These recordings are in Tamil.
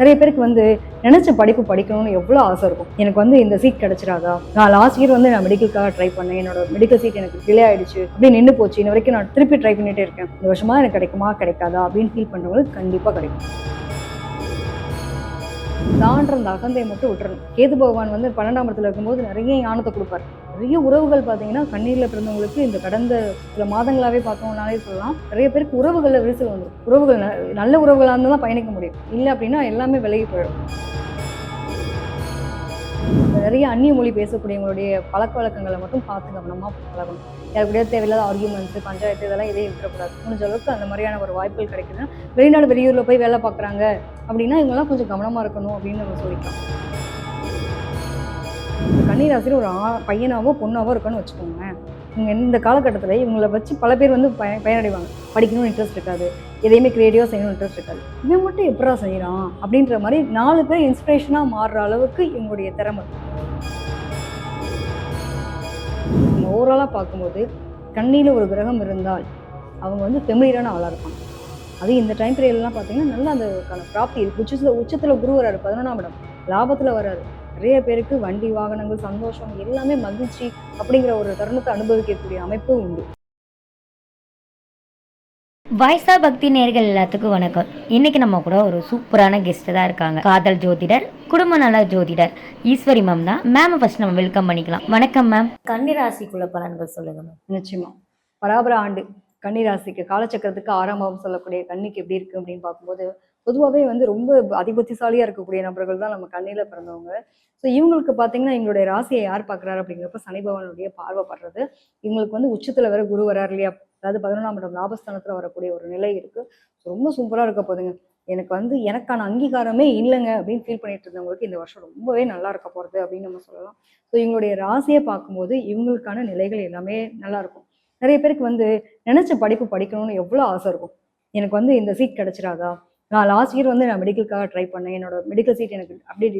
நிறைய பேருக்கு வந்து நினைச்ச படிப்பு படிக்கணும்னு எவ்வளோ ஆசை இருக்கும். எனக்கு வந்து இந்த சீட் கிடைச்சிடாதா, நான் லாஸ்ட் இயர் வந்து நான் மெடிக்கலுக்காக ட்ரை பண்ணேன், என்னோட மெடிக்கல் சீட் எனக்கு டிலே ஆயிடுச்சு அப்படின்னு நின்று போச்சு, இன்ன வரைக்கும் நான் திருப்பி ட்ரை பண்ணிட்டே இருக்கேன், இந்த வருஷமா எனக்கு கிடைக்குமா கிடைக்காதா அப்படின்னு ஃபீல் பண்றவங்களுக்கு கண்டிப்பா கிடைக்கும். தான்ற அந்த அகந்தையை மட்டும் விட்டுறணும். கேது பகவான் வந்து 12ஆம் இடத்துல இருக்கும்போது நிறைய ஞானத்தை கொடுப்பாரு. நிறைய உறவுகள் பார்த்தீங்கன்னா கண்ணீர்ல பிறந்தவங்களுக்கு இந்த கடந்த சில மாதங்களாவே பார்த்தோம்னாலே சொல்லலாம், நிறைய பேருக்கு உறவுகளில் விரிசல் வந்துடும். உறவுகள் நல்ல உறவுகளாக இருந்தால் தான் பயணிக்க முடியும், இல்லை அப்படின்னா எல்லாமே விலகி போயிடும். நிறைய அந்நிய மொழி பேசக்கூடியவங்களுடைய பழக்க வழக்கங்களை மட்டும் பார்த்து கவனமாக பழகணும். யாருக்குடைய தேவையில்லாத ஆர்கியூமெண்ட்ஸ், பஞ்சாயத்து இதெல்லாம் எதையும் இருக்கக்கூடாது. முடிஞ்ச அளவுக்கு அந்த மாதிரியான ஒரு வாய்ப்புகள் கிடைக்குதுன்னா, வெளிநாடு வெளியூரில் போய் வேலை பார்க்குறாங்க அப்படின்னா இவங்கெல்லாம் கொஞ்சம் கவனமாக இருக்கணும் அப்படின்னு நம்ம சொல்லிக்கலாம். கன்னிராசியில் ஒரு பையனாவோ பொண்ணாவோ இருக்குன்னு வச்சுக்கோங்க, இவங்க இந்த காலகட்டத்தில் இவங்களை வச்சு பல பேர் வந்து பயனடைவாங்க. படிக்கணும்னு இன்ட்ரெஸ்ட் இருக்காது, எதையுமே கிரியேட்டிவாக செய்யணும்னு இன்ட்ரெஸ்ட் இருக்காது, இவன் மட்டும் எப்படா செய்கிறான் அப்படின்ற மாதிரி 4 பேர் இன்ஸ்பிரேஷனாக மாறுற அளவுக்கு இவங்களுடைய திறமை. நம்ம ஓவராலாக பார்க்கும்போது கண்ணியில் ஒரு கிரகம் இருந்தால் அவங்க வந்து ஃபெமிலியரான ஆளாக இருப்பாங்க. அது இந்த டைம் பீரியட்லாம் பார்த்தீங்கன்னா நல்லா அதுக்கான பிராப்தி இருக்குது. உச்சத்தில் குரு வராரு, 11ஆம் இடம் லாபத்தில் வராரு. நிறைய பேருக்கு வண்டி வாகனங்கள் சந்தோஷம் எல்லாமே மகிழ்ச்சி அப்படிங்கிற ஒரு தருணத்தை அனுபவிக்கக்கூடிய அமைப்பு உண்டு. வாய்ஸா பக்தி நேர்கள் எல்லாத்துக்கும் வணக்கம். இன்னைக்கு நம்ம கூட ஒரு சூப்பரான கெஸ்ட் தான் இருக்காங்க. காதல் ஜோதிடர், குடும்ப நல ஜோதிடர் ஈஸ்வரி மேம் தான். மேம் ஃபர்ஸ்ட் நம்ம வெல்கம் பண்ணிக்கலாம். வணக்கம் மேம். கன்னிராசிக்குள்ள பலன்கள் சொல்லுங்க மேம். நிச்சயமா பராபர ஆண்டு கன்னிராசிக்கு காலச்சக்கரத்துக்கு 6ஆம் பாவம் சொல்லக்கூடிய கன்னிக்கு எப்படி இருக்கு அப்படின்னு பார்க்கும்போது, பொதுவாகவே வந்து ரொம்ப அதிபுத்திசாலியா இருக்கக்கூடிய நபர்கள் தான் நம்ம கண்ணியில பிறந்தவங்க. ஸோ இவங்களுக்கு பார்த்தீங்கன்னா எங்களுடைய ராசியை யார் பார்க்குறாரு அப்படிங்கிறப்ப சனி பகவானுடைய பார்வைப்படுறது. இவங்களுக்கு வந்து உச்சத்தில் வேற குரு வராரு இல்லையா, அதாவது 11ஆம் இடம் லாபஸ்தானத்தில் வரக்கூடிய ஒரு நிலை இருக்கு. ரொம்ப சூப்பராக இருக்க போதுங்க. எனக்கு வந்து எனக்கான அங்கீகாரமே இல்லைங்க அப்படின்னு ஃபீல் பண்ணிட்டு இருந்தவங்களுக்கு இந்த வருஷம் ரொம்பவே நல்லா இருக்க போகிறது அப்படின்னு நம்ம சொல்லலாம். ஸோ இவங்களுடைய ராசியை பார்க்கும்போது இவங்களுக்கான நிலைகள் எல்லாமே நல்லா இருக்கும். நிறைய பேருக்கு வந்து நினைச்ச படிப்பு படிக்கணும்னு எவ்வளோ ஆசை இருக்கும். எனக்கு வந்து இந்த சீட் கிடைச்சிடாதா, நான் லாஸ்ட் இயர் வந்து நான் மெடிக்கலுக்காக ட்ரை பண்ணேன், என்னோட மெடிக்கல் சீட் எனக்கு அப்படியே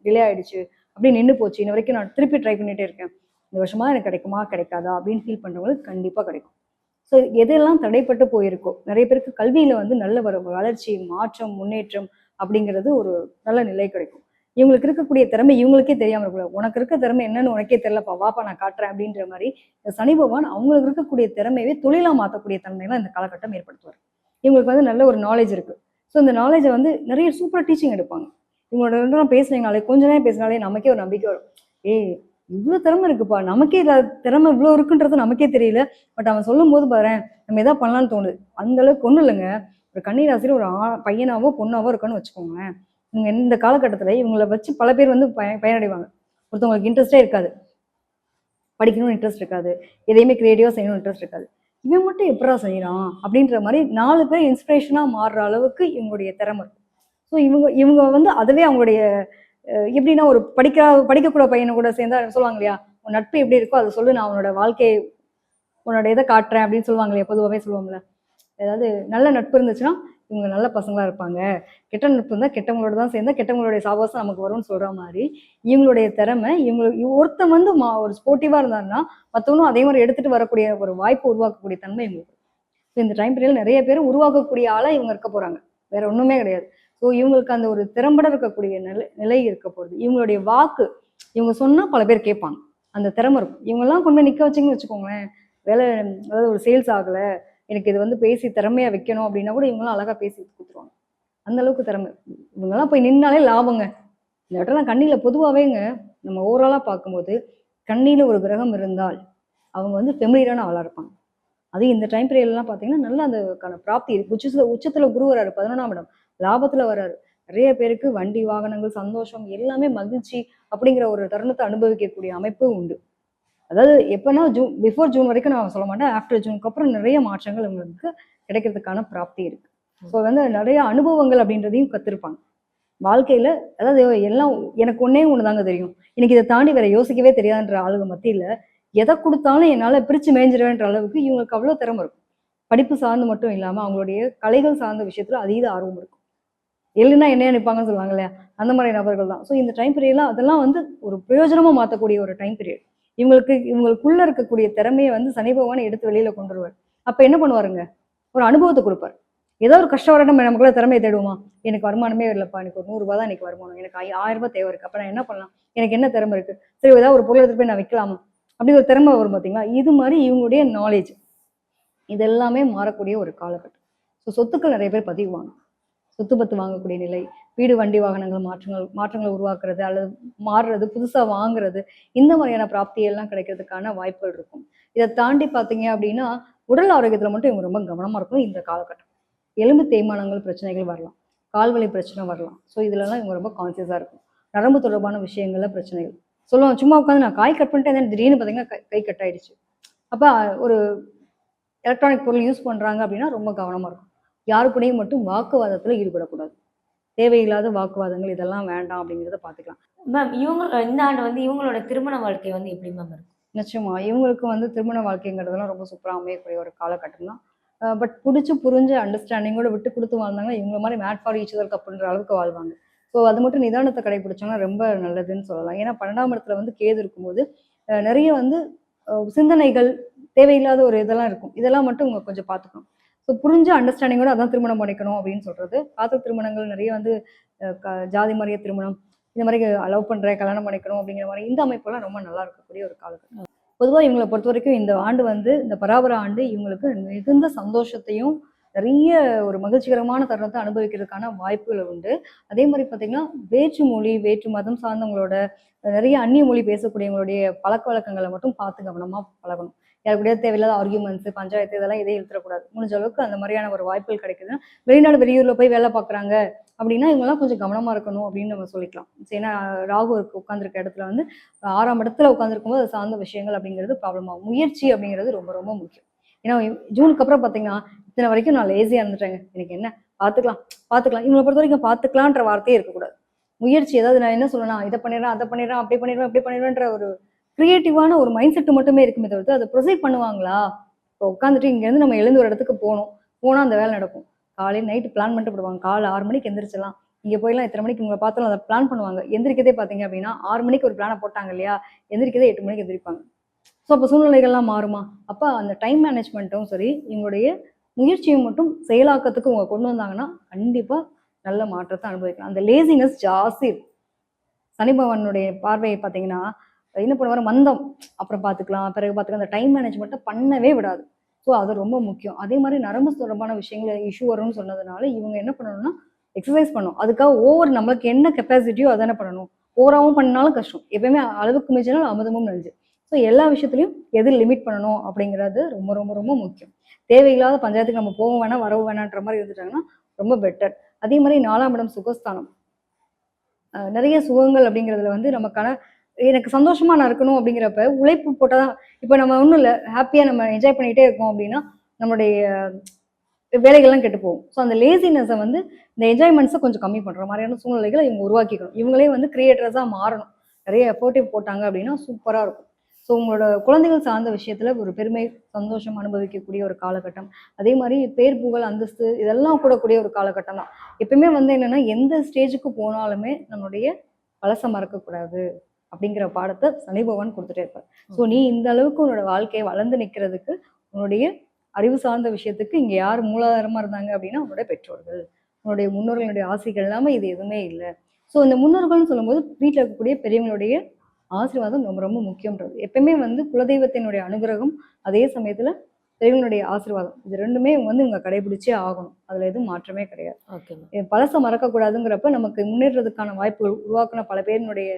டிலே ஆயிடுச்சு அப்படியே நின்று போச்சு, இன்ன வரைக்கும் நான் திருப்பி ட்ரை பண்ணிட்டே இருக்கேன், இந்த வருஷமா எனக்கு கிடைக்குமா கிடைக்காதா அப்படின்னு ஃபீல் பண்ணுறவங்களுக்கு கண்டிப்பாக கிடைக்கும். ஸோ எதெல்லாம் தடைப்பட்டு போயிருக்கோ, நிறைய பேருக்கு கல்வியில் வந்து நல்ல வளர்ச்சி, மாற்றம், முன்னேற்றம் அப்படிங்கிறது ஒரு நல்ல நிலை கிடைக்கும். இவங்களுக்கு இருக்கக்கூடிய திறமை இவங்களுக்கே தெரியாமல் இருக்கக்கூடாது. உனக்கு இருக்க திறமை என்னன்னு உனக்கே தெரியலப்பா, வாப்பா நான் காட்டுறேன் அப்படின்ற மாதிரி இந்த சனி பகவான் அவங்களுக்கு இருக்கக்கூடிய திறமையவே தொழிலாக மாற்றக்கூடிய தன்மையெல்லாம் இந்த காலகட்டம் ஏற்படுத்துவார். இவங்களுக்கு வந்து நல்ல ஒரு நாலேஜ் இருக்குது. ஸோ இந்த நாலேஜை வந்து நிறைய சூப்பராக டீச்சிங் எடுப்பாங்க. இவங்களோட ரெண்டும் பேசுனீங்கனாலே கொஞ்ச நேரம் பேசினாலே நமக்கே ஒரு நம்பிக்கை வரும். ஏய் இவ்வளோ திறமை இருக்குப்பா, நமக்கே திறமை இவ்வளோ இருக்குன்றது நமக்கே தெரியல, பட் அவன் சொல்லும் போது பாரு நம்ம எதாவது பண்ணலான்னு தோணுது. அந்த அளவுக்கு ஒன்றும் இல்லைங்க. ஒரு கன்னிராசியில் ஒரு பையனாவோ பொண்ணாவோ இருக்குன்னு வச்சுக்கோங்களேன், இவங்க இந்த காலகட்டத்தில் இவங்களை வச்சு பல பேர் வந்து பயனடைவாங்க. ஒருத்தவங்களுக்கு இன்ட்ரெஸ்டே இருக்காது, படிக்கணும்னு இன்ட்ரெஸ்ட் இருக்காது, எதையுமே கிரியேட்டிவாக செய்யணும்னு இன்ட்ரெஸ்ட் இருக்காது, இவன் மட்டும் எப்படா செய்கிறான் அப்படின்ற மாதிரி 4 பேர் இன்ஸ்பிரேஷனாக மாறுற அளவுக்கு இவங்களுடைய திறமை இருக்கும். ஸோ இவங்க வந்து அதுவே அவங்களுடைய எப்படின்னா ஒரு படிக்கக்கூட பையனை கூட சேர்ந்தா சொல்லுவாங்க இல்லையா, உன் நட்பு எப்படி இருக்கோ அதை சொல்லு, நான் உன்னோட வாழ்க்கையை உன்னோட இதை காட்டுறேன் அப்படின்னு சொல்லுவாங்க இல்லையா, பொதுவாகவே சொல்லுவாங்கல்ல. ஏதாவது நல்ல நட்பு இருந்துச்சுன்னா இவங்க நல்ல பசங்களாக இருப்பாங்க, கெட்ட நட்பு இருந்தால் கெட்டவங்களோட தான் சேர்ந்தா கெட்டவங்களுடைய சாபாசம் நமக்கு வரும்னு சொல்கிற மாதிரி இவங்களுடைய திறமை. ஒருத்தன் வந்து ஒரு ஸ்போர்ட்டிவாக இருந்தாருன்னா மற்றவனும் அதே மாதிரி எடுத்துகிட்டு வரக்கூடிய ஒரு வாய்ப்பு உருவாக்கக்கூடிய தன்மை இவங்களுக்கு. ஸோ இந்த டைம் பீரியட் நிறைய பேர் உருவாக்கக்கூடிய ஆளாக இவங்க இருக்க போகிறாங்க, வேற ஒன்றுமே கிடையாது. ஸோ இவங்களுக்கு அந்த ஒரு திறம்பட இருக்கக்கூடிய நிலை இருக்க போகுது. இவங்களுடைய வாக்கு இவங்க சொன்னால் பல பேர் கேட்பாங்க, அந்த திறமை இருக்கும். இவங்கெல்லாம் கொண்டு போய் நிற்க வச்சிங்கன்னு வச்சுக்கோங்களேன், வேலை அதாவது ஒரு சேல்ஸ் ஆகலை, எனக்கு இது வந்து பேசி திறமையாக வைக்கணும் அப்படின்னா கூட இவங்களாம் அழகாக பேசி கொடுத்துருவாங்க. அந்த அளவுக்கு திறமை. இவங்கெல்லாம் போய் நின்னாலே லாபங்க. இந்த இடத்துல கண்ணியில் பொதுவாகவேங்க நம்ம ஓவராலாக பார்க்கும்போது கண்ணியில் ஒரு கிரகம் இருந்தால் அவங்க வந்து ஃபெமிலியரான ஆளாக இருப்பாங்க. அது இந்த டைம் பீரியட்லாம் பார்த்தீங்கன்னா நல்லா அதுக்கான பிராப்தி இருக்குது. உச்சத்தில் குரு வராரு, 11ஆம் இடம் லாபத்தில் வராரு. நிறைய பேருக்கு வண்டி வாகனங்கள் சந்தோஷம் எல்லாமே மகிழ்ச்சி அப்படிங்கிற ஒரு தருணத்தை அனுபவிக்கக்கூடிய அமைப்பு உண்டு. அதாவது எப்போனா பிஃபோர் ஜூன் வரைக்கும் நான் சொல்ல மாட்டேன், ஆஃப்டர் ஜூனுக்கு அப்புறம் நிறைய மாற்றங்கள் உங்களுக்கு கிடைக்கிறதுக்கான பிராப்தி இருக்கு. ஸோ வந்து நிறைய அனுபவங்கள் அப்படின்றதையும் கற்றுருப்பாங்க வாழ்க்கையில். அதாவது எல்லாம் எனக்கு ஒன்னே ஒன்று தாங்க தெரியும், எனக்கு இதை தாண்டி வேற யோசிக்கவே தெரியாதுன்ற ஆளுங்க மத்தியில் எதை கொடுத்தாலும் என்னால் பிரித்து மேய்ஞ்சிருவேன்ற அளவுக்கு இவங்களுக்கு அவ்வளோ திறமை இருக்கும். படிப்பு சார்ந்து மட்டும் இல்லாமல் அவங்களுடைய கலைகள் சார்ந்த விஷயத்தில் அதீத ஆர்வம் இருக்கும். இல்லைன்னா என்னையா நிற்பாங்கன்னு சொல்லுவாங்க இல்லையா, அந்த மாதிரி நபர்கள் தான். ஸோ இந்த டைம் பீரியட்லாம் அதெல்லாம் வந்து ஒரு பிரயோஜனமாக மாற்றக்கூடிய ஒரு டைம் பீரியட். இவங்களுக்குள்ள இருக்கக்கூடிய திறமையை வந்து சனி பகவானை எடுத்து வெளியில கொண்டு வருவார். அப்ப என்ன பண்ணுவாருங்க, ஒரு அனுபவத்தை கொடுப்பார். ஏதோ ஒரு கஷ்டம் வர நம்ம நமக்குள்ள திறமையை தேடுவோமா? எனக்கு வருமானமே இல்லப்பா, எனக்கு ஒரு 100 ரூபாய் தான் எனக்கு வருமானம், எனக்கு 1000 ரூபாய் தேவை இருக்கு, அப்ப நான் என்ன பண்ணலாம், எனக்கு என்ன திறமை இருக்கு, சரி ஏதாவது ஒரு பொருள் எடுத்துட்டு போய் நான் விற்கலாமா, அப்படி ஒரு திறமை வரும் பார்த்தீங்களா? இது மாதிரி இவங்களுடைய நாலேஜ் இது எல்லாமே மாறக்கூடிய ஒரு காலகட்டம். ஸோ சொத்துக்கள் நிறைய பேர் பதிவுவாங்க. சொத்து பத்து வாங்கக்கூடிய நிலை, வீடு வண்டி வாகனங்கள் மாற்றங்களை உருவாக்குறது அல்லது மாறுறது, புதுசா வாங்குறது, இந்த மாதிரியான பிராப்தியெல்லாம் கிடைக்கிறதுக்கான வாய்ப்புகள் இருக்கும். இதை தாண்டி பார்த்தீங்க அப்படின்னா உடல் ஆரோக்கியத்துல மட்டும் இவங்க ரொம்ப கவனமா இருக்கணும். இந்த காலகட்டம் எலும்பு தேய்மானங்கள் பிரச்சனைகள் வரலாம், கால்வலி பிரச்சனை வரலாம். ஸோ இதுலலாம் இவங்க ரொம்ப கான்சியஸா இருக்கும். நரம்பு தொடர்பான விஷயங்கள்ல பிரச்சனைகள் சொல்லுவாங்க. சும்மா உட்காந்து நான் காய் கட் பண்ணிட்டேன், திடீர்னு பார்த்தீங்கன்னா கை கட் ஆயிடுச்சு. அப்ப ஒரு எலக்ட்ரானிக் பொருள் யூஸ் பண்றாங்க அப்படின்னா ரொம்ப கவனமா இருக்கும். யாரு கூடயும் மட்டும் வாக்குவாதத்துல ஈடுபடக்கூடாது. தேவையில்லாத வாக்குவாதங்கள் இதெல்லாம் வேண்டாம் அப்படிங்கிறத பார்த்துக்கலாம். மேம் இவங்க இந்த ஆண்டு வந்து இவங்களோட திருமண வாழ்க்கை வந்து எப்படி மேம் இருக்கும்? நிச்சயமா இவங்களுக்கு வந்து திருமண வாழ்க்கைங்கிறதெல்லாம் ரொம்ப சூப்பராக அமையக்கூடிய ஒரு காலகட்டம் தான். பட் பிடிச்சி புரிஞ்ச அண்டர்ஸ்டாண்டிங்கோட விட்டு கொடுத்து வாழ்ந்தாங்கன்னா இவங்க மாதிரி மேட் ஃபார் ஈச் அதர் கப்புன்ற அளவுக்கு வாழ்வாங்க. ஸோ அது மட்டும் நிதானத்தை கடைபிடிச்சாங்கன்னா ரொம்ப நல்லதுன்னு சொல்லலாம். ஏன்னா 12ஆம் இடத்துல வந்து கேது இருக்கும்போது நிறைய வந்து சிந்தனைகள் தேவையில்லாத ஒரு இதெல்லாம் இருக்கும். இதெல்லாம் மட்டும் இவங்க கொஞ்சம் பார்த்துக்கணும். ஸோ புரிஞ்ச அண்டர்ஸ்டாண்டிங்கோட அதான் திருமணம் பண்ணிக்கணும் அப்படின்னு சொல்றது. காதல் திருமணங்கள் நிறைய வந்து ஜாதி மறிய திருமணம், இந்த மாதிரி லவ் பண்றேன் கல்யாணம் பண்ணிக்கணும் அப்படிங்கிற மாதிரி இந்த அமைப்பெல்லாம் ரொம்ப நல்லா இருக்கக்கூடிய ஒரு காலகட்டம். பொதுவாக இவங்களை பொறுத்த வரைக்கும் இந்த ஆண்டு வந்து இந்த பராபர ஆண்டு இவங்களுக்கு மிகுந்த சந்தோஷத்தையும் நிறைய ஒரு மகிழ்ச்சிகரமான தருணத்தை அனுபவிக்கிறதுக்கான வாய்ப்புகள் உண்டு. அதே மாதிரி பார்த்தீங்கன்னா வேற்று மொழி வேற்று மதம் சார்ந்தவங்களோட நிறைய அந்நிய மொழி பேசக்கூடியவங்களுடைய பழக்க வழக்கங்களை மட்டும் பார்த்து கவனமா பழகணும். யாரு கூடயாவது தேவையில்லாத ஆர்கியூமெண்ட்ஸ் பஞ்சாயத்து இதெல்லாம் எதையும் இழுத்துறக்கூடாது. முடிஞ்ச அளவுக்கு அந்த மாதிரியான ஒரு வாய்ப்புகள் கிடைக்குதுன்னா வெளிநாடு வெளியூர்ல போய் வேலை பார்க்குறாங்க அப்படின்னா இவங்கெல்லாம் கொஞ்சம் கவனமா இருக்கணும் அப்படின்னு நம்ம சொல்லிக்கலாம். ஏன்னா ராகு உட்காந்துருக்க இடத்துல வந்து 6ஆம் இடத்துல உட்காந்துருக்கும் போது அது சார்ந்த விஷயங்கள் அப்படிங்கிறது ப்ராப்ளம் ஆகும். முயற்சி அப்படிங்கிறது ரொம்ப ரொம்ப முக்கியம். ஏன்னா ஜூனுக்கு அப்புறம் பார்த்தீங்கன்னா இத்தனை வரைக்கும் நான் லேசியா இருந்துட்டேங்க, எனக்கு என்ன பார்த்துக்கலாம் பார்த்துக்கலாம், இவங்களை பொறுத்த வரைக்கும் பார்த்துக்கலான்ற வார்த்தையே இருக்கக்கூடாது. முயற்சி, ஏதாவது நான் என்ன சொல்லணும், இதை பண்ணிடுறேன் அதை பண்ணிடுறேன் அப்படி பண்ணிடுறேன் அப்படி பண்ணிடுவேன்ற ஒரு கிரியேட்டிவான ஒரு மைண்ட் செட் மட்டுமே இருக்குமே தவிர்த்து அதை ப்ரொசீட் பண்ணுவாங்களா? இப்போ உட்காந்துட்டு இங்கேருந்து நம்ம எழுந்து ஒரு இடத்துக்கு போனால் அந்த வேலை நடக்கும். காலையில் நைட்டு பிளான் பண்ணிட்டு போடுவாங்க. காலை 6 மணிக்கு எந்திரிச்சலாம், இங்கே போயெல்லாம் இத்தனை மணிக்கு உங்களை பார்த்தாலும் அதை பிளான் பண்ணுவாங்க. எந்திரிக்கதே பார்த்தீங்க அப்படின்னா 6 மணிக்கு ஒரு பிளானை போட்டாங்க இல்லையா, எந்திரிக்கதே 8 மணிக்கு எந்திரிப்பாங்க. ஸோ அப்போ சூழ்நிலைகள்லாம் மாறுமா? அப்போ அந்த டைம் மேனேஜ்மெண்ட்டும் சரி இவங்களுடைய முயற்சியும் மட்டும் செயலாக்கத்துக்கு உங்க கொண்டு வந்தாங்கன்னா கண்டிப்பாக நல்ல மாற்றத்தை அனுபவிக்கலாம். அந்த லேசினஸ் ஜாஸ்தி இருக்கும். சனி பகவானுடைய பார்வையை பார்த்தீங்கன்னா என்ன பண்ணுவார், மந்தம், அப்புறம் பார்த்துக்கலாம் பிறகு பார்த்துக்கலாம், அந்த டைம் மேனேஜ்மெண்ட்டை பண்ணவே விடாது. ஸோ அது ரொம்ப முக்கியம். அதே மாதிரி நரம்பு தொடர்பான விஷயங்கள் இஷ்யூ வரும்னு சொன்னதுனால இவங்க என்ன பண்ணணும்னா எக்ஸசைஸ் பண்ணணும். அதுக்காக நம்மளுக்கு என்ன கெப்பாசிட்டியோ அதை என்ன பண்ணணும். ஓவராகவும் பண்ணாலும் கஷ்டம். எப்பயுமே அளவுக்கு மிஞ்சினால் அமுதமும் நஞ்சு. ஸோ எல்லா விஷயத்துலையும் எது லிமிட் பண்ணணும் அப்படிங்கிறது ரொம்ப ரொம்ப ரொம்ப முக்கியம். தேவையில்லாத பஞ்சாயத்துக்கு நம்ம போக வேணாம் வரவு வேணான்ற மாதிரி இருந்துட்டாங்கன்னா ரொம்ப பெட்டர். அதே மாதிரி 4ஆம் இடம் சுகஸ்தானம். நிறைய சுகங்கள் அப்படிங்கிறதுல வந்து நமக்கான எனக்கு சந்தோஷமா நான் இருக்கணும் அப்படிங்கிறப்ப உழைப்பு போட்டாதான். இப்போ நம்ம ஒன்றும் இல்லை, ஹாப்பியா நம்ம என்ஜாய் பண்ணிக்கிட்டே இருக்கோம் அப்படின்னா நம்மளுடைய வேலைகள்லாம் கெட்டு போகும். ஸோ அந்த லேசினஸை வந்து இந்த என்ஜாய்மெண்ட்ஸை கொஞ்சம் கம்மி பண்ணுற மாதிரியான சூழ்நிலைகளை இவங்க உருவாக்கிக்கணும். இவங்களே வந்து கிரியேட்டர்ஸாக மாறணும். நிறைய எஃபோர்ட்டிவ் போட்டாங்க அப்படின்னா சூப்பராக இருக்கும். ஸோ உங்களோட குழந்தைகள் சார்ந்த விஷயத்துல ஒரு பெருமை சந்தோஷம் அனுபவிக்கக்கூடிய ஒரு காலகட்டம். அதே மாதிரி பேர் புகழ் அந்தஸ்து இதெல்லாம் கூடக்கூடிய ஒரு காலகட்டம் தான். எப்பயுமே வந்து என்னன்னா எந்த ஸ்டேஜுக்கு போனாலுமே நம்மளுடைய பழசை மறக்கக்கூடாது அப்படிங்கிற பாடத்தை சனி பகவான் கொடுத்துட்டே இருப்பார். ஸோ நீ இந்த அளவுக்கு உன்னோட வாழ்க்கையை வளர்ந்து நிற்கிறதுக்கு உன்னுடைய அறிவு சார்ந்த விஷயத்துக்கு இங்கே யார் மூலாதாரமாக இருந்தாங்க அப்படின்னா உன்னோட பெற்றோர்கள், உன்னுடைய முன்னோர்களுடைய ஆசைகள் இல்லாமல் இது எதுவுமே இல்லை. ஸோ இந்த முன்னோர்கள்னு சொல்லும்போது வீட்டில் இருக்கக்கூடிய பெரியவங்களுடைய ஆசீர்வாதம் ரொம்ப ரொம்ப முக்கியன்றது. எப்பயுமே வந்து குலதெய்வத்தினுடைய அனுகிரகம், அதே சமயத்தில் பெரியவங்களுடைய ஆசீர்வாதம், இது ரெண்டுமே வந்து இவங்க கடைபிடிச்சே ஆகணும். அதில் எதுவும் மாற்றமே கிடையாது. ஓகே. பழசை மறக்கக்கூடாதுங்கிறப்ப நமக்கு முன்னேறதுக்கான வாய்ப்புகள் உருவாக்குன பல பேரினுடைய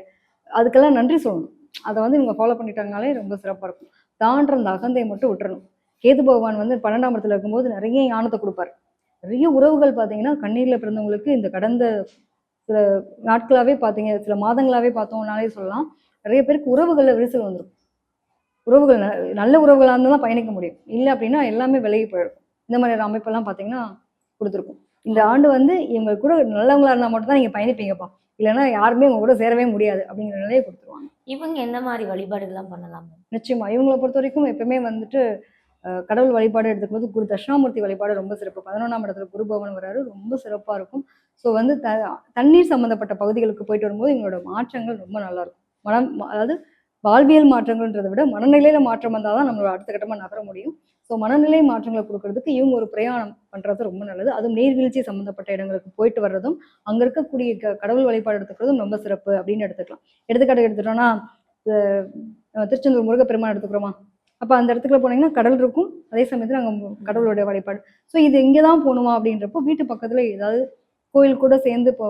அதுக்கெல்லாம் நன்றி சொல்லணும். அதை வந்து இவங்க ஃபாலோ பண்ணிட்டாங்கனாலே ரொம்ப சிறப்பாக இருக்கும். தான்ற அந்த அகந்தையை மட்டும் விட்டுறணும். கேது பகவான் வந்து 12ஆம் இடத்துல இருக்கும்போது நிறைய ஞானத்தை கொடுப்பாரு. நிறைய உறவுகள் பார்த்தீங்கன்னா கண்ணீரில் பிறந்தவங்களுக்கு இந்த கடந்த சில நாட்களாகவே பார்த்தீங்க, சில மாதங்களாகவே பார்த்தோம்னாலே சொல்லலாம், நிறைய பேருக்கு உறவுகளில் விரிசல் வந்துடும். உறவுகள் நல்ல உறவுகளாக இருந்தால் தான் பயணிக்க முடியும். இல்லை அப்படின்னா எல்லாமே விலகி போயிடும். இந்த மாதிரியான அமைப்பெல்லாம் பார்த்தீங்கன்னா கொடுத்துருக்கும். இந்த ஆண்டு வந்து இவங்க கூட நல்லவங்களா இருந்தால் மட்டும் தான் நீங்கள் பயணிப்பீங்கப்பா, இல்லைன்னா யாருமே உங்க கூட சேரவே முடியாது அப்படிங்கிற நிலையை கொடுத்துருவாங்க. இவங்க என்ன மாதிரி வழிபாடுகள்லாம் பண்ணலாம்? நிச்சயமா இவங்களை பொறுத்த வரைக்கும் எப்பவுமே வந்துட்டு கடவுள் வழிபாடு எடுத்துக்கும்போது குரு தட்சிணாமூர்த்தி வழிபாடு ரொம்ப சிறப்பு. 11ஆம் இடத்துல குரு பவன் வராரு, ரொம்ப சிறப்பாக இருக்கும். ஸோ வந்து தண்ணீர் சம்மந்தப்பட்ட பகுதிகளுக்கு போயிட்டு வரும்போது எங்களோட மாற்றங்கள் ரொம்ப நல்லா இருக்கும். அதாவது வாழ்வியல் மாற்றங்கள்ன்றதை விட மனநிலையில மாற்றம் வந்தால் தான் நம்மளோட அடுத்த கட்டமாக நகர முடியும். ஸோ மனநிலை மாற்றங்களை கொடுக்கறதுக்கு இவங்க ஒரு பிரயாணம் பண்றது ரொம்ப நல்லது. அதுவும் நீர்வீழ்ச்சி சம்பந்தப்பட்ட இடங்களுக்கு போயிட்டு வர்றதும் அங்க இருக்கக்கூடிய கடவுள் வழிபாடு எடுத்துக்கிறதும் ரொம்ப சிறப்பு அப்படின்னு எடுத்துக்கலாம். எடுத்துக்காட்டு எடுத்துட்டோம்னா திருச்செந்தூர் முருகப்பெருமான் எடுத்துக்கிறோமா, அப்ப அந்த இடத்துக்குள்ள போனீங்கன்னா கடல் இருக்கும், அதே சமயத்துல அங்க கடவுளுடைய வழிபாடு. ஸோ இது இங்கதான் போகணுமா அப்படின்றப்போ வீட்டு பக்கத்துல ஏதாவது கோயில் கூட சேர்ந்து இப்போ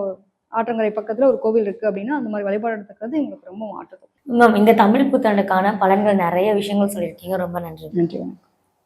ஆற்றங்கரை பக்கத்துல ஒரு கோவில் இருக்கு அப்படின்னா அந்த மாதிரி வழிபாடு எடுத்துக்கிறது எங்களுக்கு ரொம்ப மாற்றுது. மேம் இந்த தமிழ் புத்தாண்டுக்கான பலன்கள் நிறைய விஷயங்கள் சொல்லியிருக்கீங்க. ரொம்ப நன்றி. நன்றி.